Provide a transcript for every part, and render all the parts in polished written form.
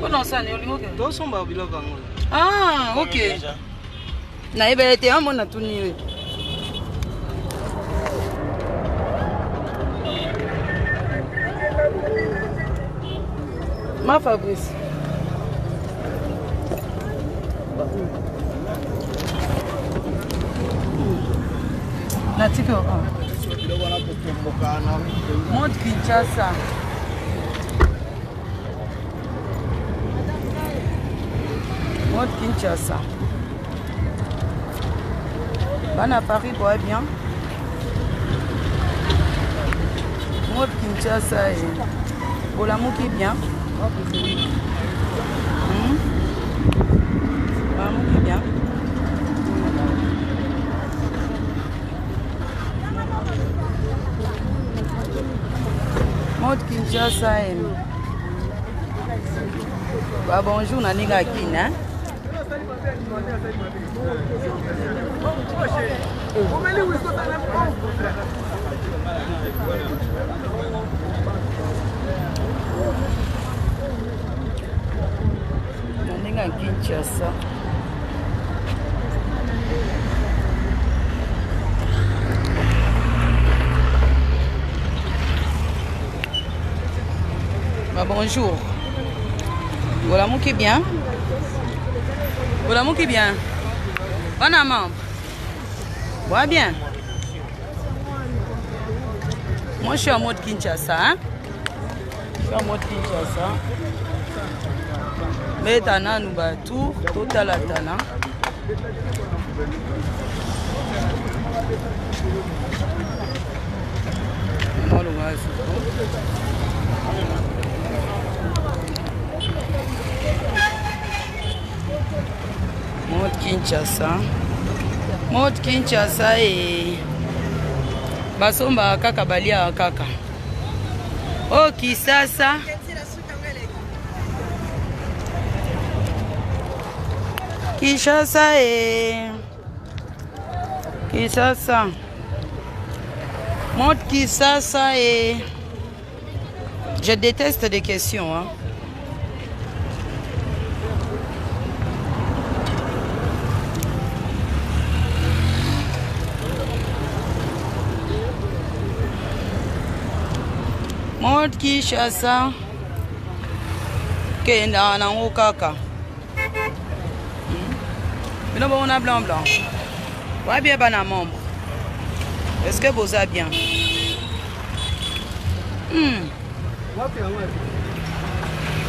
non, ça n'est pas. Ah, ok. Na été un mon atuni. Ma Fabrice. Natiko. Mode Kinshasa. Mode Kinshasa. Bana Paris boit bien. Mode Kinshasa et Bolamou qui est bien. Bolamou qui est bien. Mode Kinshasa et bah bonjour Naninga Kina. Naninga Kinshasa. Bah bonjour. Voilà mon qui est bien. Voilà mon qui est bien. On a membre. Ouais bien. Moi je suis en mode Kinshasa. Hein? Je suis en mode Kinshasa. Mais tana nous bat tout à la tana. Mode Kinshasa. Mode Kinshasa et basomba kaka balia kaka. Oh Kisasa. Kinshasa et Kisasa. Mode Kisasa et je déteste des questions. Hein. Mode Kinshasa Kenda na kaka. Mais non, on a blanc. Ouais, bien, ben, membre. Est-ce que vous avez bien?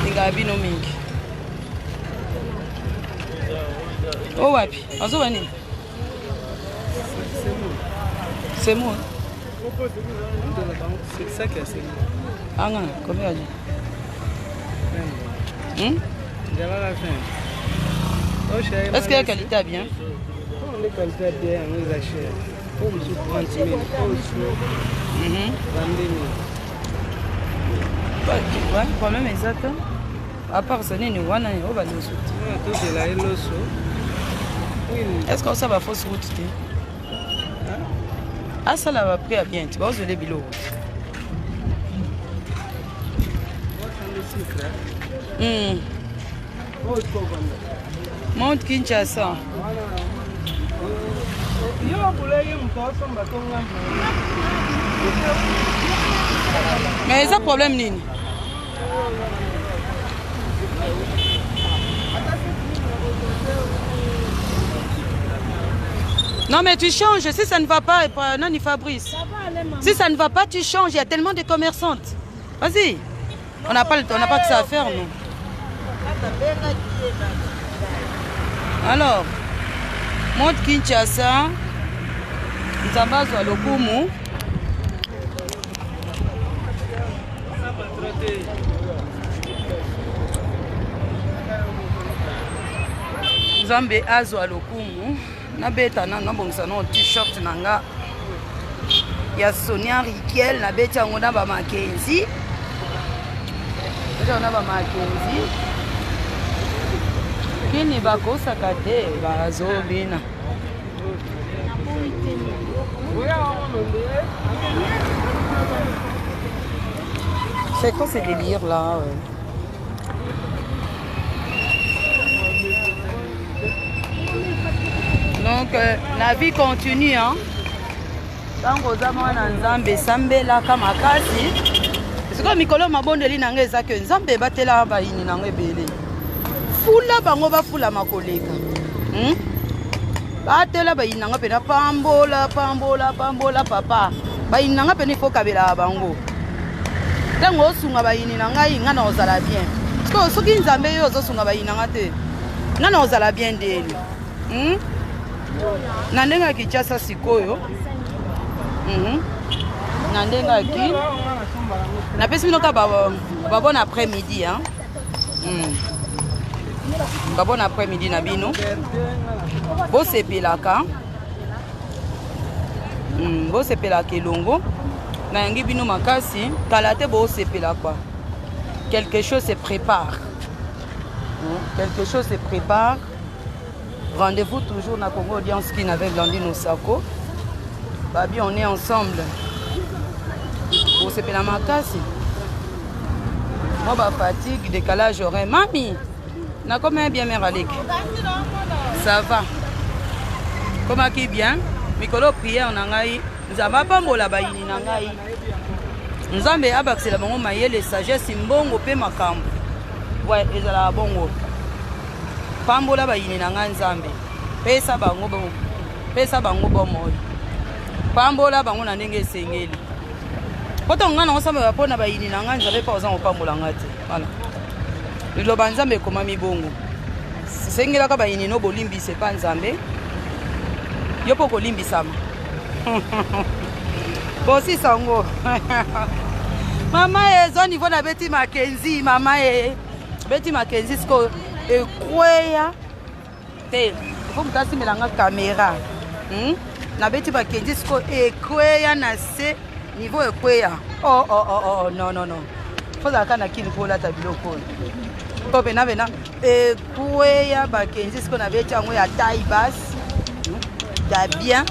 Ngabi no mingi. Oh, wapi? Azo wani? C'est moi. C'est ça qui est assez. Ah non, combien a dit? Est-ce que la qualité est bien? La qualité est bien, on les achète. Pour 30 000, ouais, quand même exact. À part ça, on va nous soutenir. Est-ce que ça va fausse route? Ah, ça là va pris à bien. Tu vas aux bilous. Mode Kinshasa. Mais c'est un problème, Nini. Non, mais tu changes. Si ça ne va pas, non, ni Fabrice. Si ça ne va pas, tu changes. Il y a tellement de commerçantes. Vas-y. On n'a pas que ça à faire, nous. Alors, mode Kinshasa. Nzambazo à Lokumu. Nzambe azo à Lokumu. Nabeta na bongisa no t-shirt nanga. Ya Sonia Riquel nabeta ngona ba Mackenzie. On a ba Mackenzie. Kini bakosa kate bazobina. C'est quoi ces délires là? la vie continue, hein. Tant que ça, moi, Nzambe, Sambela, Kamakasi. C'est comme Mikolo Mabondeli Nangé, ça que Nzambe batela baini Nangé Bele. Fula bango ba fula makoleka. Batela baini Nanga pena pambola, papa. Baini Nanga pena faut kabela bango. Tango osunga baini Nanga ingana ozala bien. Parce que soki Nzambe yo ozosunga baini Nanga te. Ngana ozala bien deli. Nandenga kichasa sikoyo. Nandenga ki. Na pesi binoka ba bon après-midi hein. Ba bon après-midi na bino. Bo sepelaka. Bo sepelaka elongo. Na yangi bino makasi, kalate bo sepela quoi. Quelque chose se prépare. Quelque chose se prépare. Rendez-vous toujours na Congo Audience qui avec Blandine Osako. Babi, on est ensemble. Pour se la makasi. Moi, bah, fatigue, décalage horaire. Mami, na combien bien mère Alek? Ça va. Comment qui bien? Mikolo prière nangai. Nzamba pambola baini nangai. Nzambe abaksela bango mayele sagesse mbongo pe makambo. Ouais, ezala bongo. Pambola baini nangai Nzambe. Pesa bango bon. Pesa bango bon moi. Pambola bango na ndenge esengeli. Poto ngana osamba bapona baini nangai Nzambe pa ozango pambola ngati. Voilà. Lilo banzambe koma mibongo. Sengela ka baini no bolimbi se pa Nzambe. Yo poko limbi sama. Bosi sango. Mama ezo niveau na Betty Mackenzie, mama Betty Mackenzie sko ekweya te. Faut mutasi melanga caméra. Na Betty Mackenzie sko ekweya na se niveau ekweya. Oh non. Faut la kana kili pour la tabiloko. To bena ekweya Mackenzie sko na Betty ango ya taille basse. Ya bien.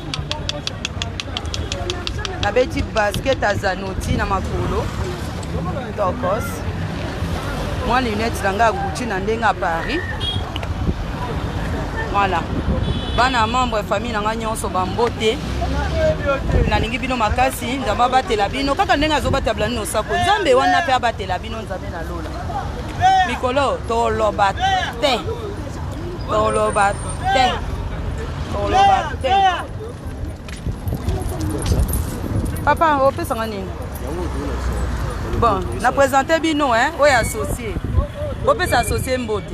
Na beti basket à Zanoti na makolo. Tokos. Moi lunettes langa Gucci na ndenga Paris. Voilà. Bana membre famille nanga nyonso bambote. Na lingi bino makasi nzamba batela bino kaka ndenga zo batela no sako. Nzambe wana pe abatela bino nzambe na lola. Mikolo toloba te. Toloba te. Toloba te. Papa, on peut s'en aller. Bon, on a présenté Bino, hein? Oui, associé. On peut s'associer Mbote.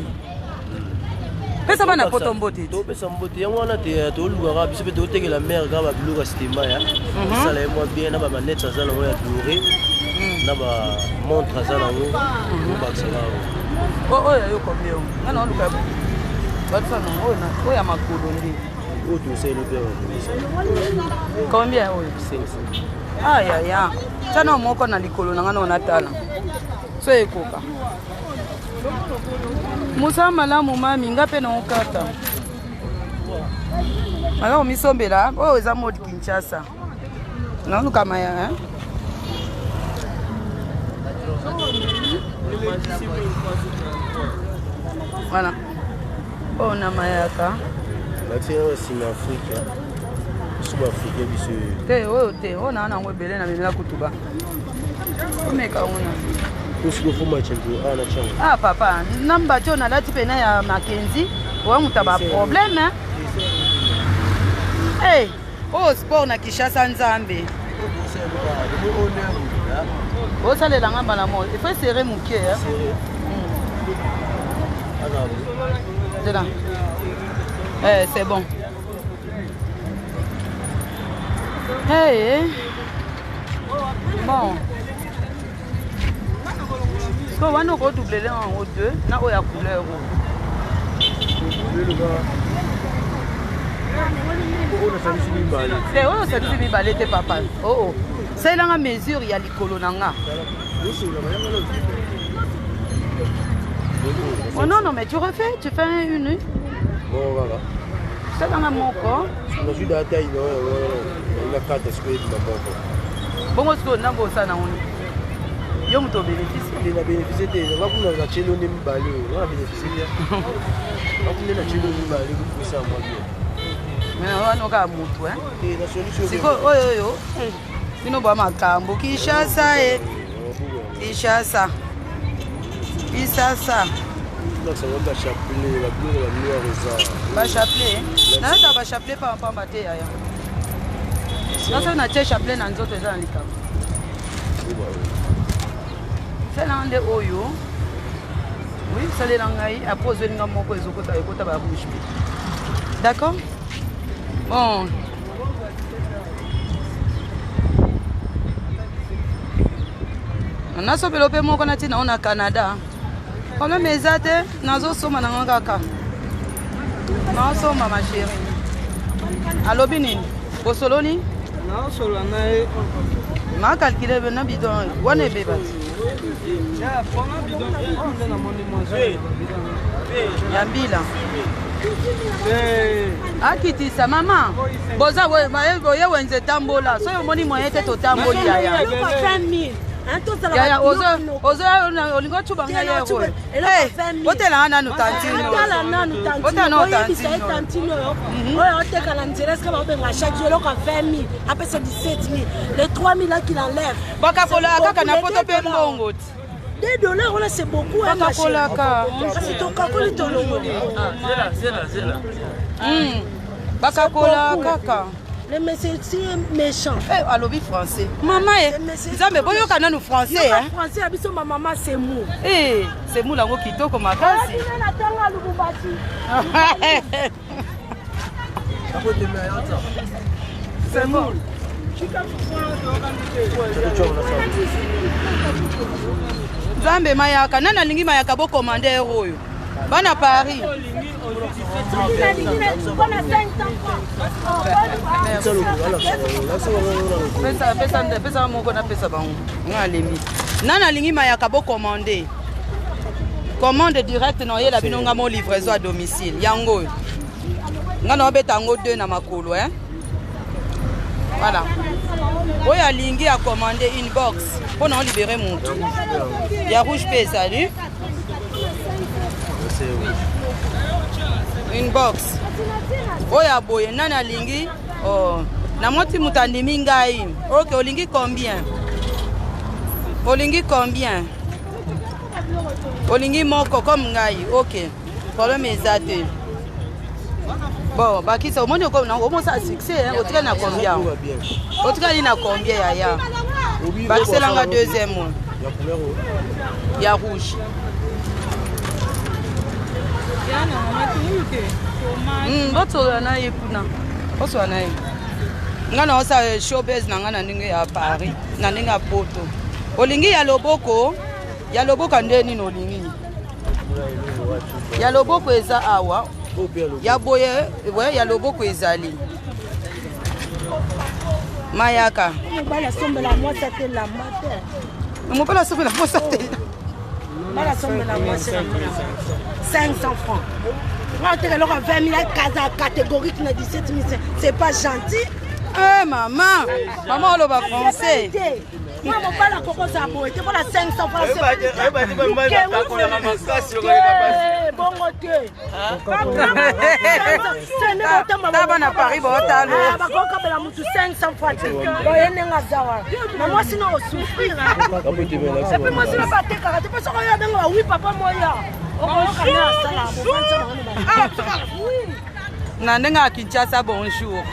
Qu'est-ce que ça va Mbote? On peut s'embouter. On a été au Loura, puis on a été la mer, quand on a été ça allait moins bien, on a manette, ça allait moins dourer. On a montre, ça allait moins. Oh, il y a combien? Non, Lucas. Oui, à ma coulonde. Combien? Oui, 500. Aïe aïe aïe. Ça non mon qu'on a l'école on a talent. C'est quoi? Moussa malamu mami ngape na okata. Alors misombe là, oh za mode Kinshasa. Non nous kama ya hein. Voilà. Oh na mayaka. L'accès aussi en Afrique. Sud-Afrique te on a ngo belé na mena kutuba. Omeka ona. Kusiku fuma champion ana chango. Ah papa, namba tona lati pena ya Mackenzie, wa mutaba problème hein. Eh, oh sport na Kinshasa Nzambe. Oh ça les la ngamba na mo. Il faut serrer mon cœur hein. C'est là. C'est bon. Hey. Bon. So on va doubler là en haut 2, na o ya couleur. C'est oh ça dit balete papa. Oh. C'est là la mesure il y a likolo nanga. Oh non mais tu refais, tu fais une. Bon voilà. C'est dans mon corps. Je suis dans la taille, la carte est square de la bon, on a beau ça, non? Yo muto bénéficie. Il a bénéficié de la boule de Chelo Nimbali. On a bénéficié de la boule de Chelo Nimbali pour ça. wanoka mutu siko oyo bino bwa makambo Kinshasa Kinshasa bachapelet nayota bachapelet pamba te yaya naso natie chapelet na nzoto eza na likambo sela nde oyo oui salela ngai apres ozwelinga moko ekota barouge mpe d'accord bon nasobela mpe moko natina o na Canada problème eza te nazosomba nango kaka naosomba ma chéri alobi nini osololi naosolola naye makalkile na bidon wana ebeba ya mbila akitisa mama boza boye wenze tambola soki omoni moye te totamboli yaya olingo cuba ngai yero otelanga nanu oyo otekala nzela eske baobenga chaque jour eloko 20 000 apesa 17 000 les 3 000 là qu'il enlève bakakola kaka na poto mpe mbongo ti $2 voilà c'est beaucoup bakakolaka kasi tokakoli tolongoli bakakola kaka le monsieur c'est méchant alobi français mama nzambe boyoka nanu français français ya biso mamama c'est mou c'est mou lango kitoko makasi c'est mou nzambe mayaka nani alingi mayaka bokomande oyo bana Paris pesa moko napesa bango nga alembi nani alingi mayaka bokomande commande direct na oyela bino nga mo livraison à domicile yango nga na obeta yango 2 na makolo voilà oyo alingi akomande une box mpo na olibere motu ya rouge pe ezali une box oyo aboye nani alingi na moti moto andimi ngai ok olingi combien olingi moko comme ngai ok problème eza te bon bakisa omoni omosa succès otikali na combien otikali na combien yaya bakiselanga deuxième mois ya rouge botola na ye kuna osola na ye nga na osa showbiz na nga na ndenge ya Paris na ndenge ya poto olingi ya loboko nde nini olingi ya loboko eza awa ya boye ya loboko ezali mayaka mobala sombela mwasa te la mater mobala sombela mwasa te mobala sombela mwasa 500 francs moi te alors 20 000 casa catégorique na 17 000 c'est pas gentil maman oloba français moi mobala koko za boye te pour la 500 francs bongo te taba na Paris botalo bakokabela mutu 500 francs te boyenenga zawa na moi sinon osouffrir et puis moi sinon batekaka te parce que yabenga ba oui papa moya na ndenge ya Kinshasa bonjour